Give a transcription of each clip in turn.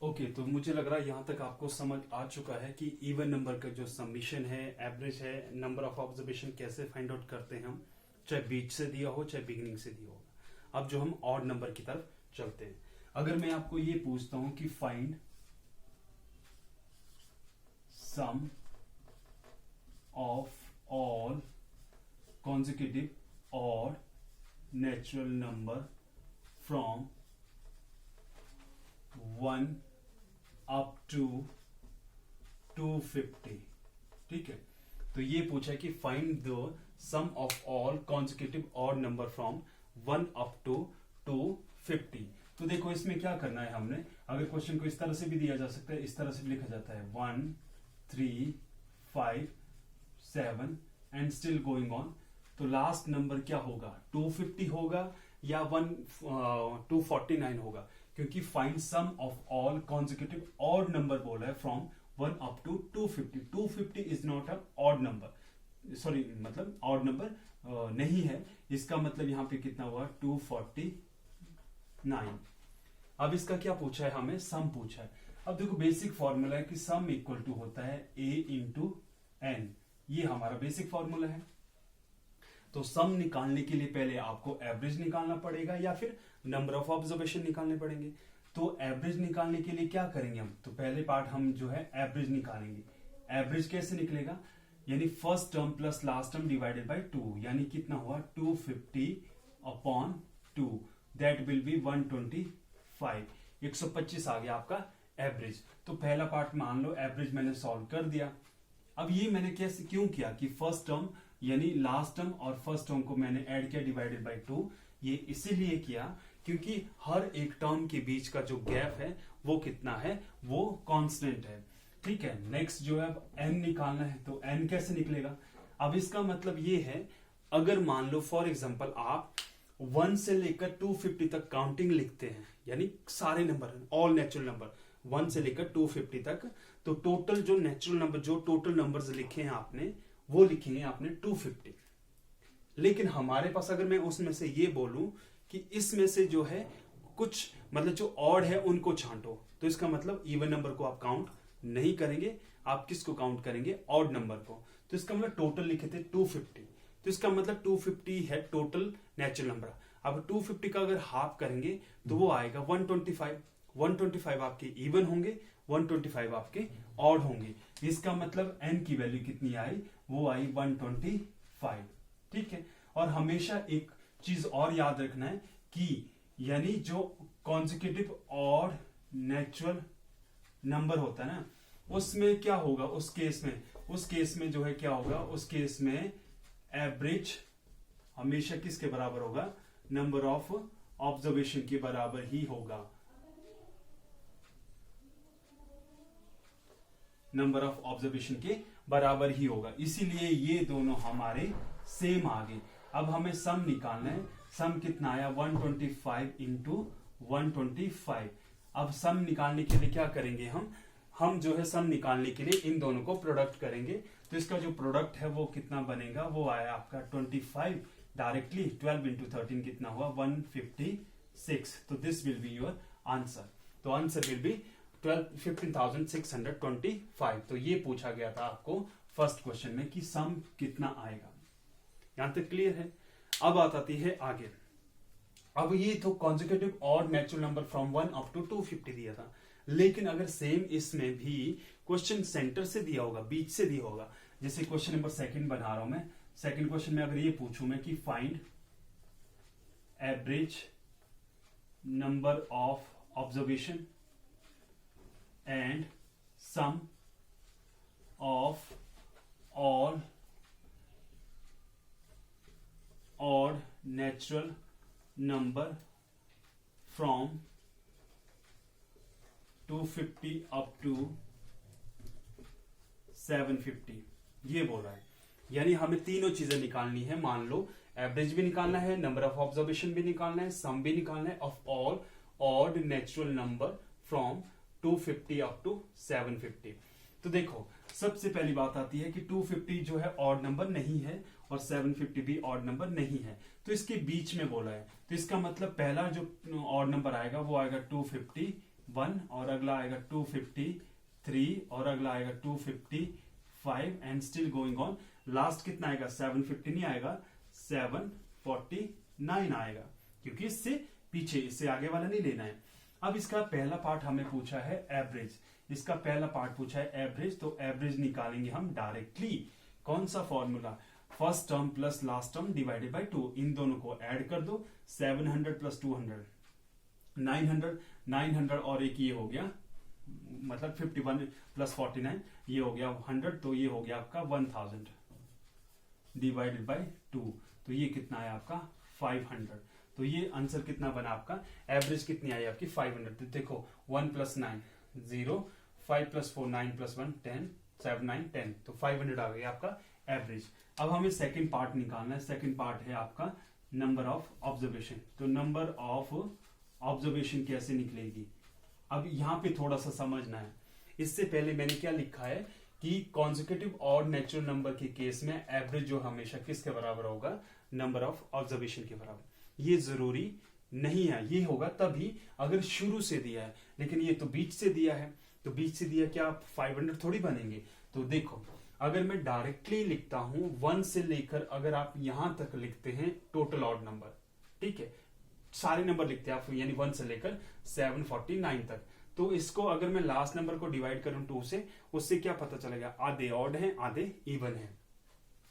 Okay तो मुझे लग रहा है यहाँ तक आपको समझ आ चुका है कि इवन नंबर का जो समीशन है, एवरेज है, नंबर ऑफ ऑब्जर्वेशन कैसे फाइंड आउट करते हैं हम, चाहे बीच से दिया हो चाहे बिगिनिंग से दिया हो। अब जो हम ऑड नंबर की तरफ चलते हैं, अगर मैं आपको ये पूछता हूं कि find sum of all consecutive odd natural number from 1 up to 250, ठीक है। तो ये पूछा है कि find the sum of all consecutive odd number from 1 up to 250। तो देखो इसमें क्या करना है हमने, अगर क्वेश्चन को इस तरह से भी दिया जा सकता है, इस तरह से भी लिखा जाता है 1 3 5 7 एंड स्टिल गोइंग ऑन। तो लास्ट नंबर क्या होगा, 250 होगा या 249 होगा, क्योंकि find sum of all consecutive odd number बोला है from 1 up to 250। 250 is not a odd number, sorry मतलब ऑड नंबर नहीं है, इसका मतलब यहां पे कितना हुआ 249। अब इसका क्या पूछा है, हमें सम पूछा है। अब देखो बेसिक फॉर्मूला है कि सम इक्वल टू होता है a इंटू एन, ये हमारा बेसिक फॉर्मूला है। तो सम निकालने के लिए पहले आपको एवरेज निकालना पड़ेगा या फिर नंबर ऑफ ऑब्जर्वेशन निकालने पड़ेंगे। तो एवरेज निकालने के लिए क्या करेंगे हम, तो पहले पार्ट हम जो है एवरेज निकालेंगे। एवरेज कैसे निकलेगा, यानी first term plus last term divided by 2, यानी कितना हुआ 250 अपॉन 2, दैट विल बी 125। 125 आ गया आपका एवरेज। तो पहला पार्ट मान लो एवरेज मैंने सॉल्व कर दिया। अब ये मैंने कैसे क्यों किया कि फर्स्ट टर्म यानी लास्ट टर्म और फर्स्ट टर्म को मैंने ऐड किया डिवाइडेड बाय 2, ये इसीलिए किया क्योंकि हर एक टर्म के बीच का जो गैप है वो कितना है, वो कांस्टेंट है, ठीक है। नेक्स्ट जो है अब n निकालना है, तो n कैसे निकलेगा। अब इसका मतलब ये है, अगर मान लो फॉर एग्जांपल आप 1 से लेकर 250 तक काउंटिंग लिखते हैं, यानी सारे नंबर ऑल नेचुरल नंबर 1 से लेकर 250 तक, तो टोटल जो नेचुरल नंबर जो टोटल नंबर्स लिखे हैं आपने वो लिखेंगे आपने 250। लेकिन हमारे पास अगर मैं उसमें से ये बोलूं कि इसमें से जो है कुछ मतलब जो ऑड है उनको छांटो, तो इसका मतलब इवन नंबर को आप काउंट नहीं करेंगे, आप किसको काउंट करेंगे, ऑड नंबर को। तो इसका मतलब टोटल लिखे थे 250, तो इसका मतलब 250 है टोटल नेचुरल नंबर। अब 250 का अगर हाफ करेंगे तो वो आएगा 125। 125 आपके इवन होंगे, 125 आपके ऑड होंगे। इसका मतलब n की वैल्यू कितनी आई, वो आई 125, ठीक है। और हमेशा एक चीज और याद रखना है कि यानी जो कॉन्जिक्यूटिव ऑड नेचुरल नंबर होता है ना, उसमें क्या होगा, उस केस में जो है क्या होगा, उस केस में एवरेज हमेशा किसके बराबर होगा, नंबर ऑफ ऑब्जर्वेशन के बराबर ही होगा, नंबर ऑफ ऑब्जर्वेशन के बराबर ही होगा। इसीलिए ये दोनों हमारे सेम आ गए। अब हमें सम निकालना है, सम कितना आया 125 इंटू 125। अब सम निकालने के लिए क्या करेंगे हम जो है सम निकालने के लिए इन दोनों को प्रोडक्ट करेंगे। तो इसका जो प्रोडक्ट है वो कितना बनेगा, वो आया आपका 25 डायरेक्टली, 12 इंटू 13 कितना हुआ 156। तो this will be your answer. तो आंसर विल बी 15,625। तो ये पूछा गया था आपको फर्स्ट क्वेश्चन में कि सम कितना आएगा। यहां तक क्लियर है। अब आती है आगे। अब ये तो consecutive odd natural number from 1 up to 250 दिया था, लेकिन अगर सेम इसमें भी क्वेश्चन सेंटर से दिया होगा, बीच से दिया होगा, जैसे क्वेश्चन नंबर 2 बना रहा हूं मैं। सेकंड क्वेश्चन में अगर ये पूछूं मैं कि find average number of observation and sum of all odd natural number from 250 up to 750, ये बोल रहा है। यानी हमें तीनों चीजें निकालनी है। मान लो एवरेज भी निकालना है, नंबर ऑफ ऑब्जर्वेशन भी निकालना है, सम भी निकालना है of all odd natural number from 250 up to 750। तो देखो सबसे पहली बात आती है कि 250 जो है ऑड नंबर नहीं है और 750 भी ऑड नंबर नहीं है, तो इसके बीच में बोला है। तो इसका मतलब पहला जो ऑड नंबर आएगा वो आएगा 250 1 और अगला आएगा 253 और अगला आएगा 255 and still going on. Last कितना आएगा 750 नहीं आएगा 749 आएगा, क्योंकि इससे पीछे, इससे आगे वाला नहीं लेना है। अब इसका पहला पार्ट हमें पूछा है एवरेज, इसका पहला पार्ट पूछा है एवरेज, तो एवरेज निकालेंगे हम डायरेक्टली। कौन सा formula, first term plus last term divided by 2, इन दोनों को ऐड कर दो। 700 प्लस 200 900 और एक ये हो गया, मतलब 51 प्लस 49 ये हो गया 100, तो ये हो गया आपका 1000 डिवाइडेड बाय 2, तो ये कितना है आपका 500। तो ये आंसर कितना बना आपका, एवरेज कितनी आई आपकी 500। तो देखो 1 प्लस 9 0, 5 प्लस 4 9 प्लस 1 10, 7 9 10, तो 500 आ गया आपका एवरेज। अब हमें सेकंड पार्ट निकालना है। सेकंड पार्ट है आपका नंबर ऑफ ऑब्जर्वेशन। तो नंबर ऑफ ऑब्जर्वेशन कैसे निकलेगी, अब यहां पे थोड़ा सा समझना है। इससे पहले मैंने क्या लिखा है कि कॉन्जिक्यूटिव और नेचुरल नंबर के केस में एवरेज जो हमेशा किसके बराबर होगा, नंबर ऑफ ऑब्जर्वेशन के बराबर। ये जरूरी नहीं है, ये होगा तभी अगर शुरू से दिया है, लेकिन ये तो बीच से दिया है, तो बीच से दिया क्या 500 थोड़ी बनेंगे। तो देखो अगर मैं डायरेक्टली लिखता हूं 1 से लेकर, अगर आप यहां तक लिखते हैं टोटल ऑड नंबर, ठीक है, सारे नंबर लिखते हैं आप, यानी 1 से लेकर 749 तक, तो इसको अगर मैं लास्ट नंबर को डिवाइड करूं 2 से, उससे क्या पता चलेगा, आधे ऑड हैं आधे इवन हैं।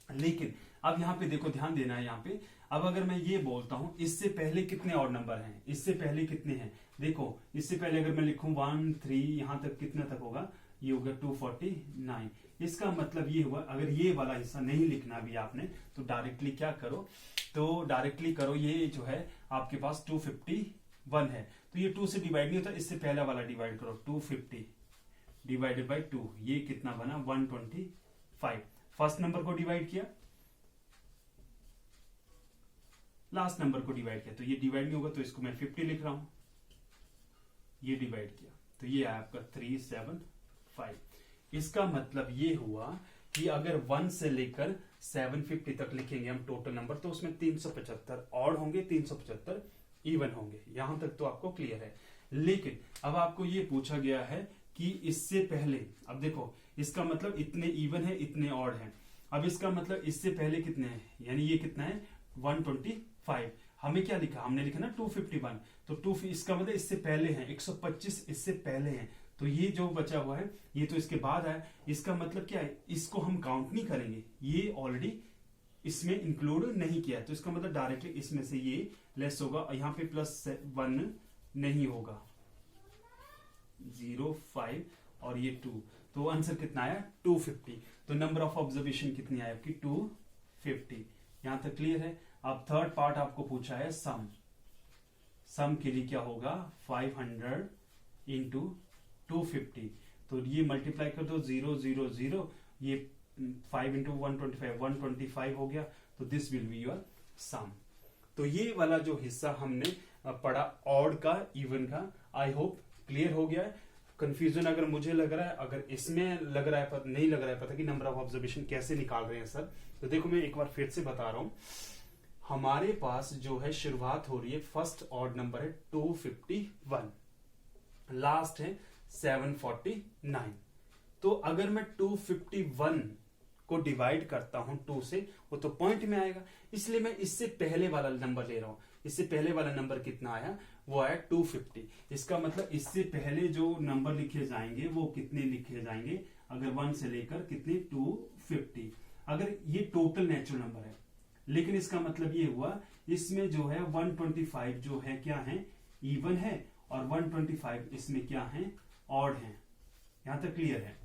लेकिन अब यहां पे देखो, ध्यान देना है यहां पे। अब अगर मैं ये बोलता हूं इससे पहले कितने ऑड नंबर हैं, इससे पहले कितने हैं, देखो इससे पहले अगर मैं लिखूं 1 3 यहां तक कितना तक होगा, ये होगा 249। इसका मतलब ये हुआ, अगर ये वाला हिस्सा नहीं लिखना भी आपने, तो डायरेक्टली क्या करो, तो डायरेक्टली करो, ये जो है आपके पास 251 है, तो ये 2 से डिवाइड नहीं होता, इससे पहला वाला डिवाइड करो, 250 डिवाइडेड बाय 2, ये कितना बना 125। फर्स्ट नंबर को डिवाइड किया, लास्ट नंबर को डिवाइड किया, तो ये डिवाइड नहीं होगा, तो इसको मैं 50 लिख रहा हूं, ये डिवाइड किया, तो ये आया आपका 375। इसका मतलब ये हुआ कि अगर 1 से लेकर 750 तक लिखेंगे हम टोटल नंबर, तो उसमें 375 ऑड होंगे, 375 इवन होंगे। यहां तक तो आपको क्लियर है। लेकिन अब आपको ये पूछा गया है कि इससे पहले, अब देखो इसका मतलब इतने इवन है इतने ऑड हैं, अब इसका मतलब इससे पहले कितने हैं, यानी ये कितना है 125। हमें क्या लिखा, हमने लिखा ना 251, तो 2 इसका मतलब इससे पहले हैं 125, इससे पहले हैं, तो ये जो बचा हुआ है ये तो इसके बाद है। इसका मतलब क्या है, इसको हम काउंट नहीं करेंगे, ये ऑलरेडी इसमें इंक्लूड नहीं किया है, तो इसका मतलब डायरेक्टली इसमें से ये लेस होगा, यहाँ पे +1 नहीं होगा, 0 5 और ये 2, तो आंसर कितना आया 250। तो नंबर ऑफ ऑब्जर्वेशन कितनी आई आपकी 250। यहां तक क्लियर है। अब थर्ड पार्ट आपको पूछा है सम। सम के लिए क्या होगा 500 इंटू 250, तो ये मल्टीप्लाई कर दो 0 0 0, ये 5 इंटू 125 हो गया, तो दिस विल बी योर सम। तो ये वाला जो हिस्सा हमने पढ़ा ऑड का इवन का, आई होप क्लियर हो गया है। कंफ्यूजन अगर मुझे लग रहा है, अगर इसमें लग रहा है नहीं लग रहा है पता कि नंबर ऑफ ऑब्जर्वेशन कैसे निकाल रहे हैं सर, तो देखो मैं एक बार फिर से बता रहा हूं। हमारे पास जो है शुरुआत हो रही है, फर्स्ट ऑड नंबर है 251, लास्ट है 749। तो अगर मैं 251 को डिवाइड करता हूं 2 से, वो तो पॉइंट में आएगा, इसलिए मैं इससे पहले वाला नंबर ले रहा हूं। इससे पहले वाला नंबर कितना आया, वो आया 250। इसका मतलब इससे पहले जो नंबर लिखे जाएंगे वो कितने लिखे जाएंगे, अगर 1 से लेकर कितने 250। अगर ये टोटल नेचुरल नंबर है, लेकिन इसका मतलब ये हुआ इसमें जो है 125 जो है क्या है इवन है, और 125 इसमें क्या है ऑड है। यहां तक क्लियर है,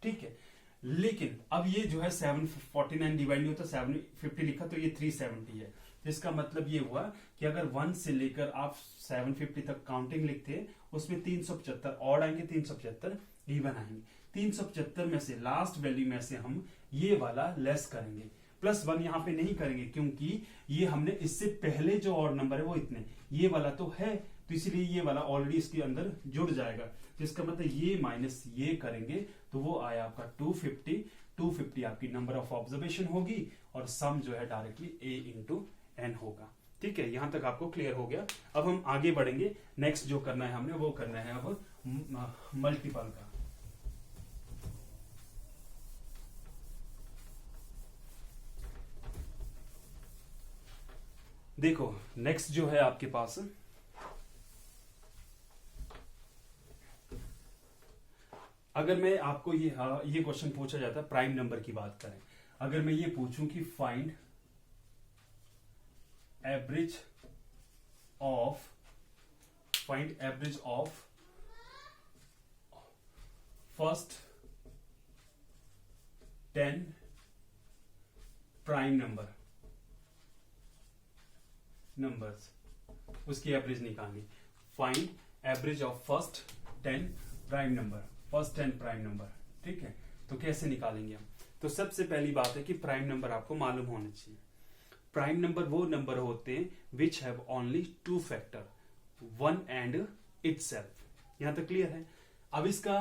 ठीक है। लेकिन अब ये जो है 749 डिवाइड नहीं होता, 750 लिखा तो ये 370 है। इसका मतलब ये हुआ कि अगर 1 से लेकर आप 750 तक काउंटिंग लिखते हैं, उसमें 375 ऑड आएंगे, 375 इवन आएंगे। 375 में से लास्ट वैल्यू में से हम ये वाला लेस करेंगे, +1 यहां पे नहीं करेंगे, क्योंकि ये हमने इससे पहले जो ऑड नंबर है वो इतने, ये वाला तो है, तो इसलिए ये वाला ऑलरेडी इसके अंदर जुड़ जाएगा। तो इसका मतलब ये माइनस ये करेंगे, तो वो आया आपका 250। 250 आपकी नंबर ऑफ ऑब्जर्वेशन होगी, और सम जो है डायरेक्टली A इंटू N होगा। ठीक है, यहां तक आपको क्लियर हो गया। अब हम आगे बढ़ेंगे। नेक्स्ट जो करना है हमने वो करना है अब मल्टीपल का। देखो नेक्स्ट जो है आपके पास, अगर मैं आपको ये क्वेश्चन पूछा जाता है प्राइम नंबर की बात करें, अगर मैं ये पूछूं कि find average of first 10 prime numbers, उसकी एवरेज निकालनी। Find average of first 10 prime number, ठीक है। तो कैसे निकालेंगे हम? तो सबसे पहली बात है कि प्राइम नंबर आपको मालूम होने चाहिए। प्राइम नंबर वो नंबर होते हैं which have only 2 factor, 1 and itself. यहां तक क्लियर है? अब इसका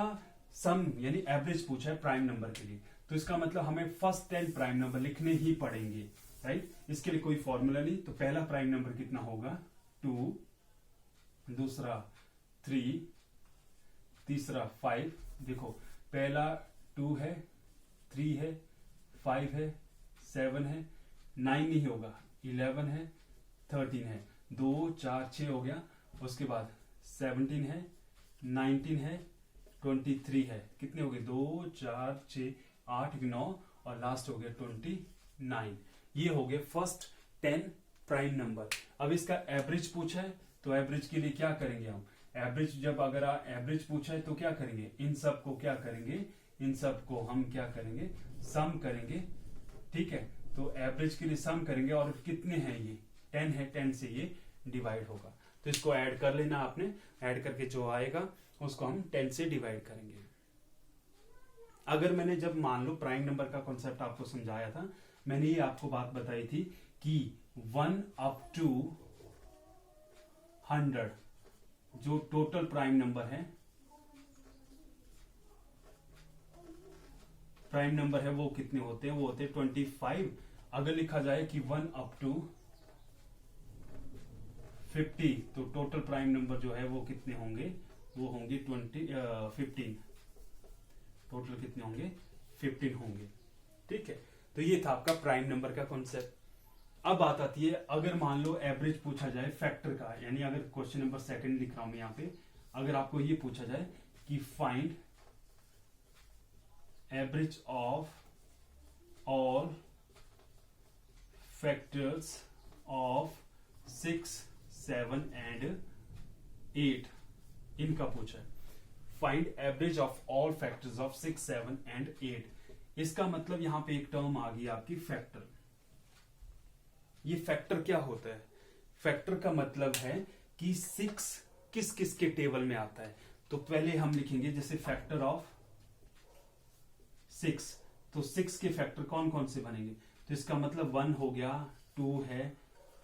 सम यानी एवरेज पूछा है प्राइम नंबर के लिए, तो इसका मतलब हमें फर्स्ट 10 प्राइम नंबर लिखने ही पड़ेंगे, राइट। इसके लिए कोई फॉर्मूला नहीं। तो पहला प्राइम नंबर कितना होगा? 2, दूसरा 3, तीसरा 5। देखो पहला 2 है, 3 है, 5 है, 7 है, 9 नहीं होगा, 11 है, 13 है, 2 4 6 हो गया। उसके बाद 17 है, 19 है, 23 है। कितने हो गए? 2 4 6 8 9 और लास्ट हो गया 29। ये हो गए फर्स्ट 10 प्राइम नंबर। अब इसका एवरेज पूछा है, तो एवरेज के लिए क्या करेंगे हम? एवरेज जब अगर एवरेज पूछा है तो क्या करेंगे? इन सब को क्या करेंगे? इन सब को हम क्या करेंगे? सम करेंगे, ठीक है। तो एवरेज के लिए सम करेंगे और कितने हैं ये? 10 है, 10 से ये डिवाइड होगा। तो इसको ऐड कर लेना आपने, ऐड करके जो आएगा उसको हम 10 से डिवाइड करेंगे। अगर मैंने जब मान लो प्राइम नंबर का कॉन्सेप्ट आपको समझाया था, मैंने ये आपको बात बताई थी कि 1 अप टू 100 जो टोटल प्राइम नंबर है, वो कितने होते हैं? वो होते हैं 25। अगर लिखा जाए कि 1 अप टू 50, तो टोटल प्राइम नंबर जो है वो कितने होंगे? वो होंगे 15। टोटल कितने होंगे? 15 होंगे, ठीक है। तो ये था आपका प्राइम नंबर का कॉन्सेप्ट। अब बात आती है, अगर मान लो एवरेज पूछा जाए फैक्टर का, यानी अगर क्वेश्चन नंबर 2 लिख रहा हूं मैं यहां पे, अगर आपको ये पूछा जाए कि find average of all factors of 6 7 and 8, इनका पूछा है। Find average of all factors of 6 7 and 8। इसका मतलब यहां पे एक टर्म आ गई आपकी फैक्टर। ये फैक्टर क्या होता है? फैक्टर का मतलब है कि 6 किस किस के टेबल में आता है। तो पहले हम लिखेंगे जैसे फैक्टर ऑफ 6, तो 6 के फैक्टर कौन कौन से बनेंगे? तो इसका मतलब 1 हो गया, 2 है,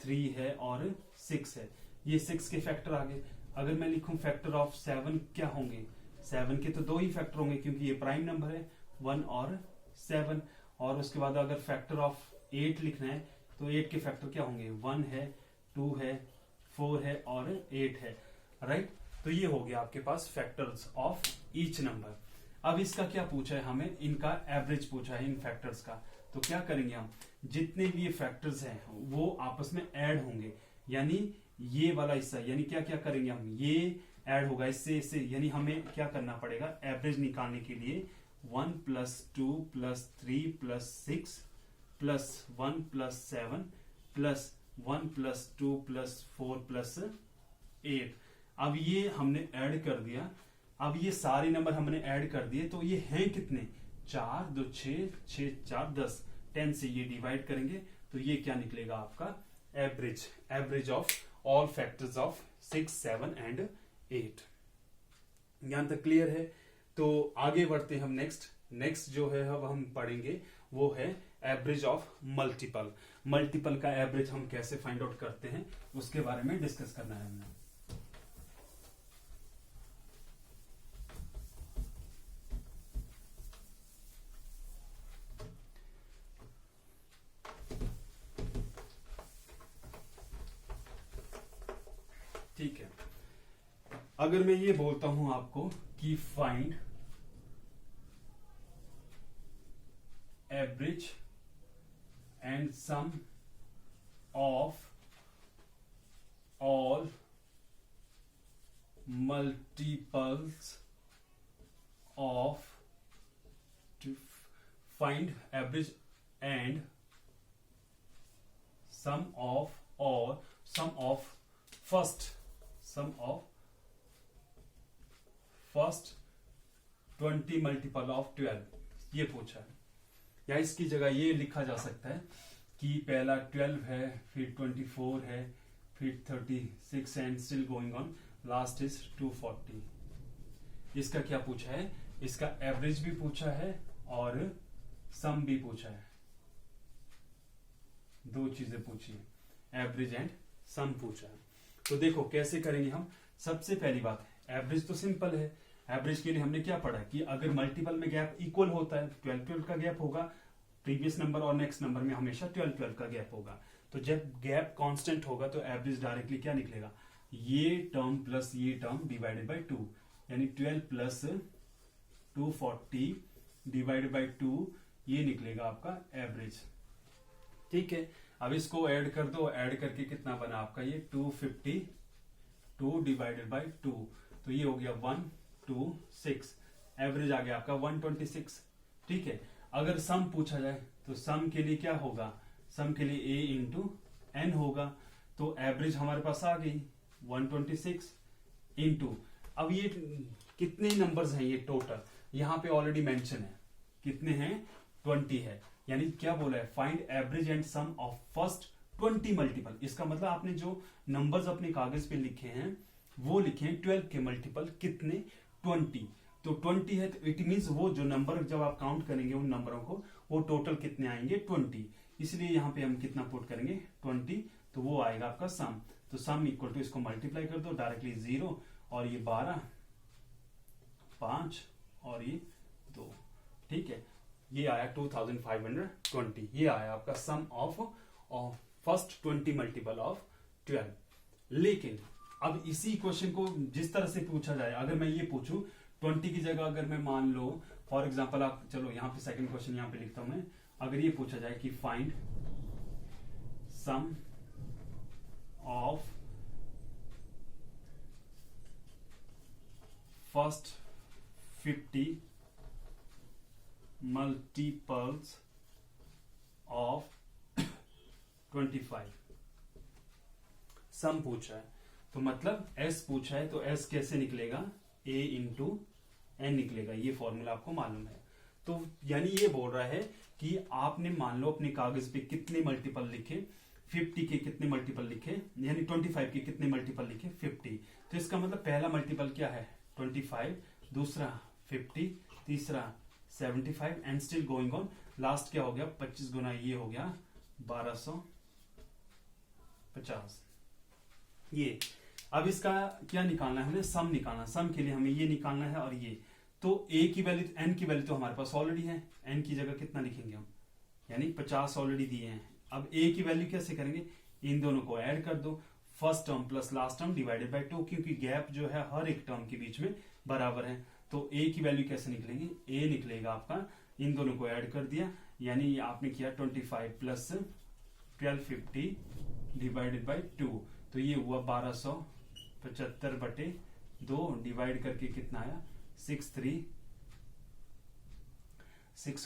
3 है और 6 है। ये 6 के फैक्टर आ गए। अगर मैं लिखूं फैक्टर ऑफ 7, क्या होंगे? 7 के तो 2 ही फैक्टर होंगे क्योंकि ये प्राइम नंबर है, 1 और 7। और उसके बाद अगर फैक्टर ऑफ 8 लिखना है तो 8 के फैक्टर क्या होंगे? 1 है, 2 है, 4 है और 8 है, राइट। तो ये हो गया आपके पास फैक्टर्स ऑफ ईच नंबर। अब इसका क्या पूछा है हमें? इनका एवरेज पूछा है इन फैक्टर्स का। तो क्या करेंगे हम? जितने भी ये फैक्टर्स हैं वो आपस में ऐड होंगे, यानी ये वाला हिस्सा, यानी क्या क्या करेंगे हम? ये ऐड होगा इससे इससे, यानी हमें क्या करना पड़ेगा एवरेज निकालने के लिए? 1 + 2 + 3 + 6 + 1 + 7 + 1 + 2 + 4 + 8। अब ये हमने ऐड कर दिया। अब ये सारे नंबर हमने ऐड कर दिए, तो ये हैं कितने? 4 2 6 6 4 10। 10 से ये डिवाइड करेंगे तो ये क्या निकलेगा आपका? Average of all factors of 6 7 and 8। यहां तक क्लियर है? तो आगे बढ़ते हैं हम नेक्स्ट जो है अब हम पढ़ेंगे वो है एवरेज ऑफ मल्टीपल का एवरेज हम कैसे फाइंड आउट करते हैं उसके बारे में डिस्कस करना है हमने। अगर मैं ये बोलता हूं आपको कि find average and sum of all multiples of to find average and sum of or sum of first 20 multiple of 12 ये पूछा है, या इसकी जगह ये लिखा जा सकता है कि पहला 12 है, फिर 24 है, फिर 36 and still going on, last is 240। इसका क्या पूछा है? इसका एवरेज भी पूछा है और सम भी पूछा है, दो चीजें पूछी है, एवरेज एंड सम पूछा है। तो देखो कैसे करेंगे हम। सबसे पहली बात, एवरेज तो सिंपल है। एवरेज के लिए हमने क्या पढ़ा कि अगर मल्टीपल में गैप इक्वल होता है, 12-12 का गैप होगा, प्रीवियस नंबर और नेक्स्ट नंबर में हमेशा 12-12 का गैप होगा। तो जब गैप कांस्टेंट होगा तो एवरेज डायरेक्टली क्या निकलेगा, ये टर्म प्लस ये टर्म डिवाइडेड बाय 2, यानी 12 प्लस 240 डिवाइडेड बाय 2, ये निकलेगा आपका एवरेज। ठीक है, अब इसको ऐड कर दो, ऐड करके कितना बना आपका ये 252 डिवाइडेड बाय 2, तो ये हो गया 126, एवरेज आ गया आपका 126। ठीक है, अगर सम पूछा जाए तो सम के लिए क्या होगा, सम के लिए a इंटू एन होगा, तो एवरेज हमारे पास आ गई 126 इंटू, अब ये कितने नंबर्स हैं ये टोटल, यहां पे ऑलरेडी मेंशन है, कितने हैं 20 है, यानी क्या बोला है, find average and sum of first 20 multiple. इसका मतलब आपने जो नंबर्स अपने कागज पे लिखे हैं वो लिखे हैं 12 के मल्टीपल कितने, 20। तो 20 है तो इट मींस वो जो नंबर जब आप काउंट करेंगे उन नंबरों को, वो टोटल कितने आएंगे 20, इसलिए यहां पे हम कितना पुट करेंगे 20, तो वो आएगा आपका सम। तो सम इक्वल टू, इसको मल्टीप्लाई कर दो डायरेक्टली 0, और ये 12, 5 और ये 2। ठीक है, ये आया 2520, ये आया आपका सम ऑफ फर्स्ट 20 मल्टीपल ऑफ 12। लेकिन अब इसी क्वेश्चन को जिस तरह से पूछा जाए, अगर मैं ये पूछूं 20 की जगह अगर मैं मान लो फॉर एग्जांपल, आप चलो यहां पे सेकंड क्वेश्चन यहां पे लिखता हूं मैं, अगर ये पूछा जाए कि find sum of first 50 multiples of 25, sum पूछा है, तो मतलब s पूछा है, तो s कैसे निकलेगा, a इंटू एन निकलेगा, ये फॉर्मूला आपको मालूम है। तो यानी ये बोल रहा है कि आपने मान लो अपने कागज पे कितने मल्टीपल लिखे, 50 के कितने मल्टीपल लिखे, यानी 25 के कितने मल्टीपल लिखे 50, तो इसका मतलब पहला मल्टीपल क्या है 25, दूसरा 50, तीसरा 75 and still going on, last क्या हो गया 25 गुना ये हो गया 1250। ये अब इसका क्या निकालना है, हमें सम निकालना, सम के लिए हमें ये निकालना है और ये, तो a की वैल्यू, n की वैल्यू तो हमारे पास ऑलरेडी है, n की जगह कितना लिखेंगे हम, यानी 50 ऑलरेडी दिए हैं। अब a की वैल्यू कैसे करेंगे, इन दोनों को ऐड कर दो, first term plus last term divided by 2, क्योंकि गैप जो है हर एक टर्म के बीच में बराबर है, तो a की वैल्यू कैसे निकलेगी, a निकलेगा आपका, इन दोनों को ऐड कर दिया, यानी आपने किया 25 प्लस 1250 डिवाइडेड बाय 2, तो ये हुआ 1275 बटे 2, डिवाइड करके कितना आया 6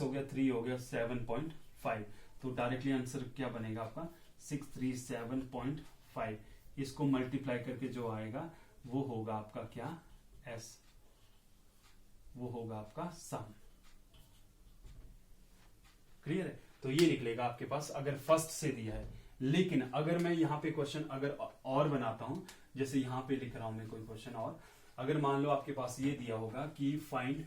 हो गया, 3 हो गया 7.5, तो डायरेक्टली आंसर क्या बनेगा आपका 637.5। इसको मल्टीप्लाई करके जो आएगा वो होगा आपका क्या s, वो होगा आपका सम। क्लियर है, तो ये निकलेगा आपके पास अगर फर्स्ट से दिया है। लेकिन अगर मैं यहां पे क्वेश्चन अगर और बनाता हूं, जैसे यहां पे लिख रहा हूं मैं कोई क्वेश्चन, और अगर मान लो आपके पास ये दिया होगा कि find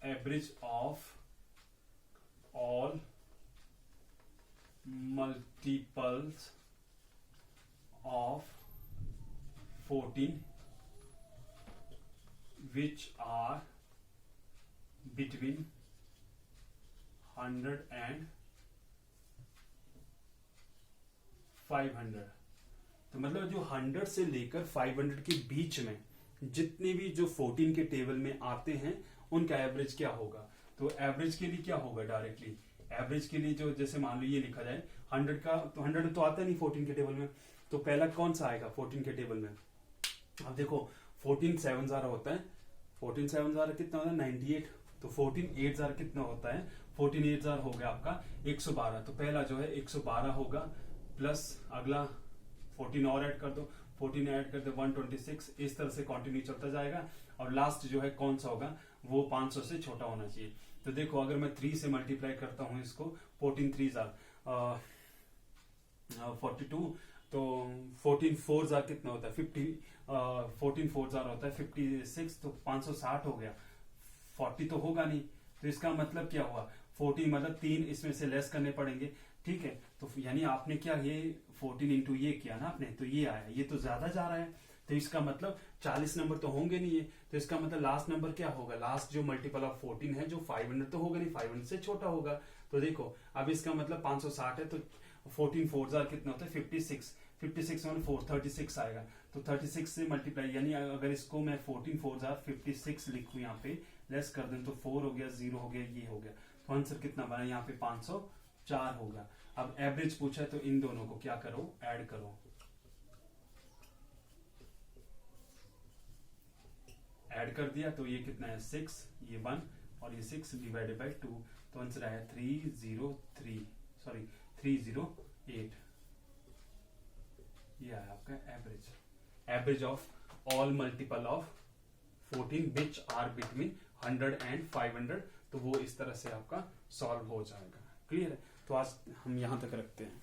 average of all multiples of 14 which are between 100 and 500, तो मतलब जो 100 से लेकर 500 के बीच में जितने भी जो 14 के टेबल में आते हैं उनका एवरेज क्या होगा। तो एवरेज के लिए क्या होगा, डायरेक्टली एवरेज के लिए जो जैसे मान लो ये लिखा जाए 100 का, तो 100 तो आता नहीं 14 के टेबल में, तो पहला कौन सा आएगा 14 के टेबल में। अब देखो 14 7 ज़ारा होता है, 14 7 ज़ारा कितना होता है 98, तो 14 8 ज़ारा कितना होता है 14 8 ज़ारा हो गया आपका 112। तो पहला जो है 112 होगा, प्लस अगला 14 और ऐड कर दो, 14 ऐड कर दो 126, इस तरह से कंटिन्यू चलता जाएगा। और लास्ट जो है कौन सा होगा वो 500 से छोटा होना चाहिए। तो देखो अगर मैं 3 से मल्टीप्लाई करता हूं इसको, 14 3 ज़ार 42, तो 14 4 ज़ार कितना होता है 50, 14 4 ज़ार होता है 56, तो 560 हो गया, 40 तो होगा नहीं। तो इसका मतलब क्या हुआ 40 मतलब 3 इसमें से लेस करने पड़ेंगे, ठीक है। तो यानी आपने क्या ये 14 इंटू ये किया ना आपने, तो ये आया, ये तो ज्यादा जा रहा है, तो इसका मतलब 40 नंबर तो होंगे नहीं है। तो इसका मतलब लास्ट नंबर क्या होगा, लास्ट जो मल्टीपल ऑफ 14 है जो 500 तो होगा नहीं, 500 से छोटा होगा। तो देखो अब इसका मतलब 560 है, तो 14 4 ज़ार कितना होता है 56, 56 में 4 36 आएगा। तो 36 से मल्टीप्लाई, यानी अगर इसको मैं 14 4 ज़ार 56 लिखूं यहाँ पे, लेस कर दें तो 4 हो गया, 0 हो गया, ये हो गया, तो आंसर कितना बना यहाँ पे 504 होगा। अब एवरेज पूछा है तो इन दोनों को क्या करो, ऐड करो, ऐड कर दिया तो ये कितना है 6, ये 1 और ये 6 डिवाइडेड बाय 2, तो आंसर आया 308। ये आया आपका average, average of all multiple of 14 which are between 100 and 500। तो वो इस तरह से आपका सॉल्व हो जाएगा। क्लियर है, तो आज हम यहां तक रखते हैं।